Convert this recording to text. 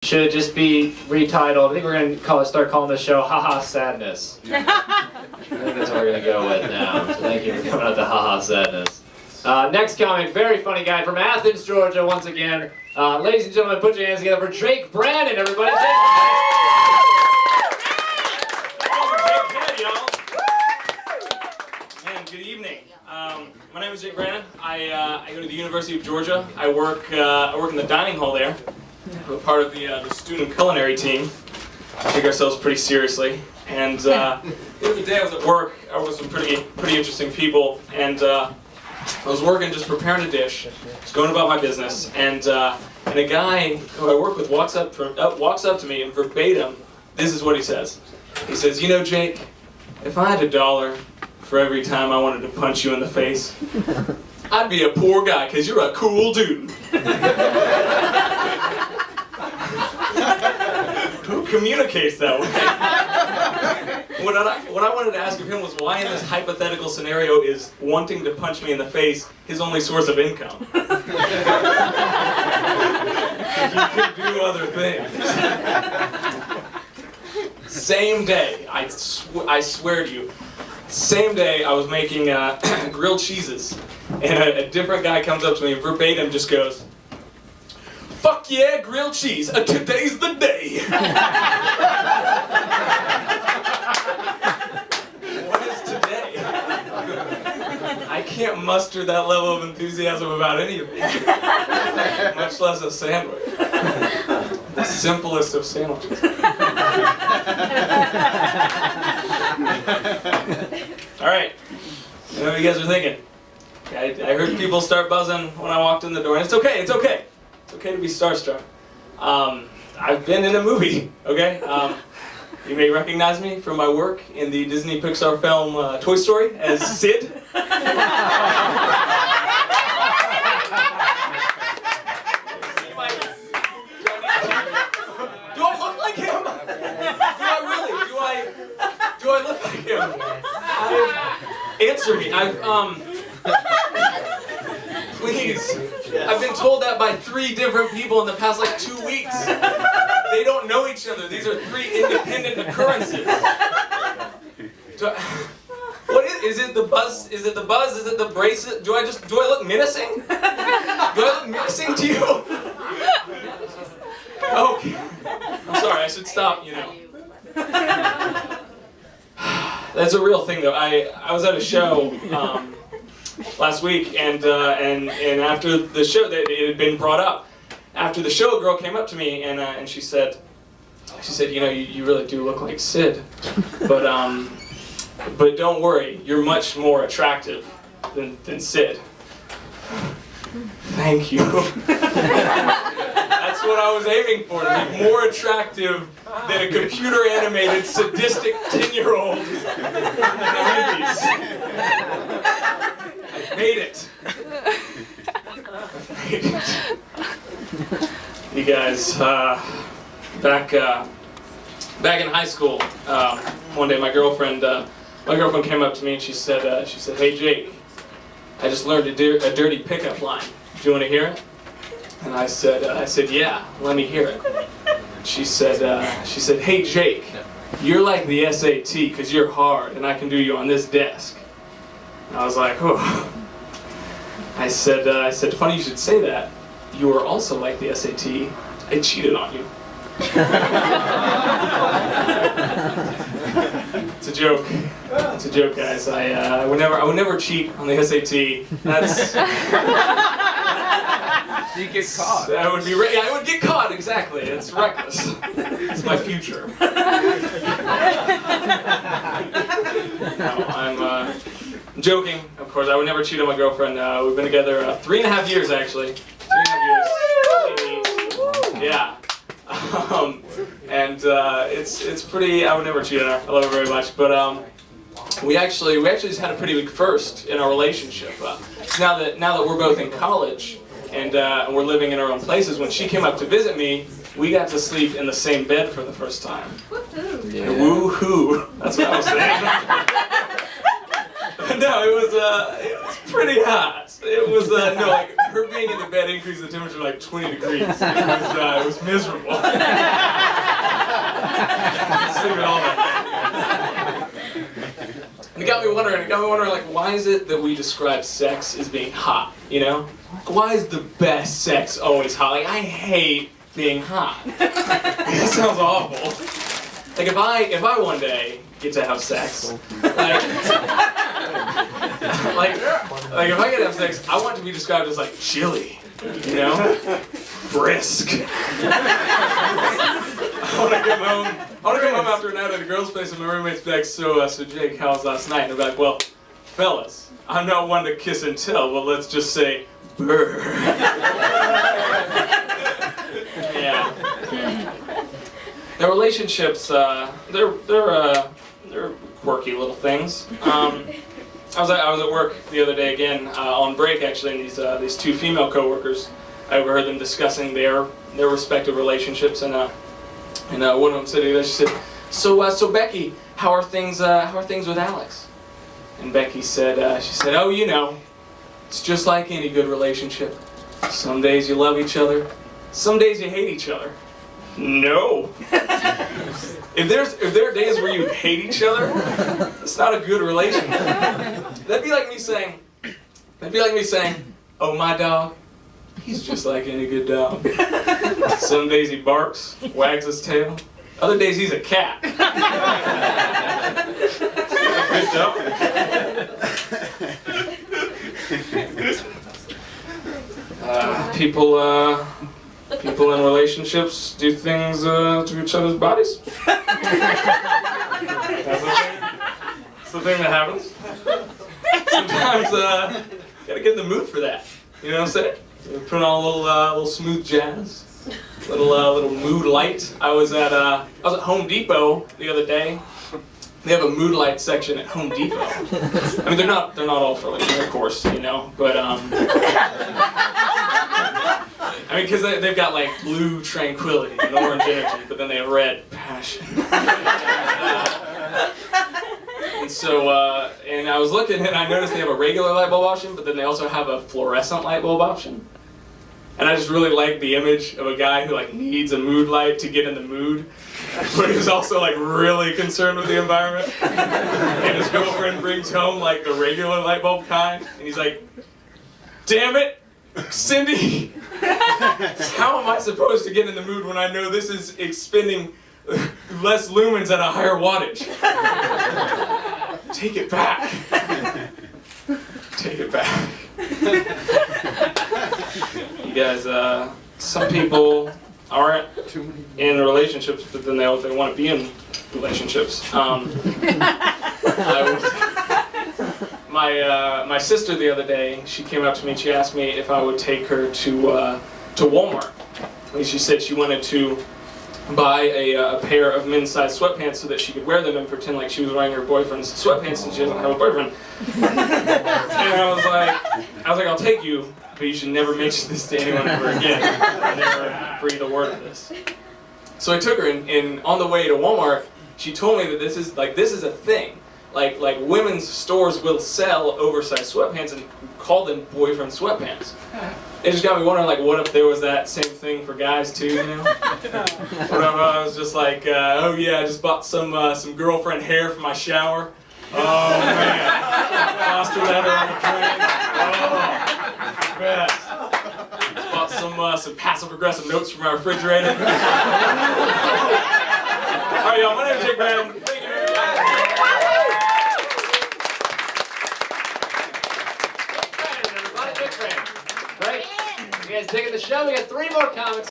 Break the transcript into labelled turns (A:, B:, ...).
A: Should just be retitled. I think we're going to start calling this show Haha Sadness. I think that's what we're going to go with now. So thank you for coming out to Haha Sadness. Next comic, very funny guy from Athens, Georgia, once again. Ladies and gentlemen, put your hands together for Jake Brannon, everybody.
B: Good evening. My name is Jake Brannon. I go to the University of Georgia. I work in the dining hall there. We're part of the student culinary team. We take ourselves pretty seriously. And the other day I was at work. I was with some pretty interesting people, and I was working just preparing a dish, just going about my business, and a guy who I work with walks up to me and verbatim, this is what he says. He says, "You know, Jake, if I had $1 for every time I wanted to punch you in the face, I'd be a poor guy because you're a cool dude." Who communicates that way? What I wanted to ask of him was why in this hypothetical scenario is wanting to punch me in the face his only source of income? You can do other things. Same day, I swear to you, same day I was making grilled cheeses, and a different guy comes up to me and verbatim just goes, "Fuck yeah, grilled cheese, today's the day." What is today? I can't muster that level of enthusiasm about any of these, much less a sandwich. The simplest of sandwiches. Alright, I know what you guys are thinking. I heard people start buzzing when I walked in the door, and it's okay, it's okay. It's okay to be starstruck. I've been in a movie, okay? You may recognize me from my work in the Disney Pixar film Toy Story as Sid. Do I look like him? Do I really? Do I look like him? Answer me. Please. I've been told that by 3 different people in the past 2 weeks. They don't know each other. These are 3 independent occurrences. What is it? The buzz? Is it the buzz? Is it the bracelet? Do I look menacing? Do I look menacing to you? Okay. I'm sorry. I should stop. That's a real thing, though. I was at a show last week, and after the show, it had been brought up. After the show, a girl came up to me and she said, you really do look like Sid, but don't worry, you're much more attractive than Sid. Thank you. That's what I was aiming for, to be more attractive than a computer-animated, sadistic 10-year-old in the movies. I made it. You guys, back in high school, one day my girlfriend came up to me and she said, "Hey Jake, I just learned a dirty pickup line. Do you want to hear it?" And I said, "Yeah, let me hear it." She said, "Hey Jake, you're like the SAT because you're hard and I can do you on this desk." And I was like, "Oh." I said, "Funny you should say that. You are also like the SAT. I cheated on you." It's a joke. It's a joke, guys. I would never cheat on the SAT. That's.
C: You get caught.
B: I would get caught. Exactly. It's reckless. It's my future. No, I'm joking. Of course, I would never cheat on my girlfriend. We've been together 3.5 years, actually. 3.5 years. Yeah. It's pretty. I would never cheat on her. I love her very much. But we actually just had a pretty big first in our relationship. Now that we're both in college and we're living in our own places, when she came up to visit me, we got to sleep in the same bed for the first time. Woohoo! Yeah. Woohoo! That's what I was saying. No, it was pretty hot. It was her being in the bed increased the temperature to like 20 degrees. It was miserable. Sleeping all night. And it got me wondering, like, why is it that we describe sex as being hot, you know? Why is the best sex always hot? Like, I hate being hot. That sounds awful. Like, if I one day get to have sex, like if I get to have sex, I want it to be described as, like, chilly, you know? Brisk. I want to come home after a night at a girl's place and my roommate's be like, so Jake, how was last night? And they're like, well, fellas, I'm not one to kiss and tell, but let's just say, brr. Yeah. The relationships, they're quirky little things. I was at work the other day again, on break actually, and these two female coworkers, I overheard them discussing their respective relationships, and one of them said to the other, she said, so Becky, how are things with Alex? And Becky said, she said, oh, you know, it's just like any good relationship. Some days you love each other, some days you hate each other. No. If there are days where you hate each other, it's not a good relationship. That'd be like me saying, oh, my dog, he's just like any good dog. Some days he barks, wags his tail. Other days he's a cat. Good dog. People in relationships do things to each other's bodies. That's the thing that happens. Sometimes you gotta get in the mood for that. You know what I'm saying? Put on a little smooth jazz, little mood light. I was at Home Depot the other day. They have a mood light section at Home Depot. I mean, they're not all for like intercourse, you know, but I mean, because they've got like blue tranquility and orange energy, but then they have red passion. And so, and I was looking and I noticed they have a regular light bulb option, but then they also have a fluorescent light bulb option. And I just really like the image of a guy who like needs a mood light to get in the mood, but he's also like really concerned with the environment. And his girlfriend brings home like the regular light bulb kind, and he's like, damn it, Cindy, how am I supposed to get in the mood when I know this is expending less lumens at a higher wattage? Take it back. Take it back. You guys, some people aren't in relationships, but then they want to be in relationships. My sister the other day, she came up to me and she asked me if I would take her to Walmart. And she said she wanted to buy a pair of men's-sized sweatpants so that she could wear them and pretend like she was wearing her boyfriend's sweatpants and she doesn't have a boyfriend. And I was like, I'll take you, but you should never mention this to anyone ever again. I'll never breathe a word of this. So I took her, and on the way to Walmart, she told me that this is a thing. Like women's stores will sell oversized sweatpants and call them boyfriend sweatpants. It just got me wondering, like, what if there was that same thing for guys too, you know? What if I was just like, oh yeah, I just bought some girlfriend hair for my shower. Oh man, foster leather on the train. Oh, best. Just bought some passive-aggressive notes from my refrigerator. All right, y'all. My name is Jake Brannon. Thank you.
A: Right. You guys digging the show? We got 3 more comics.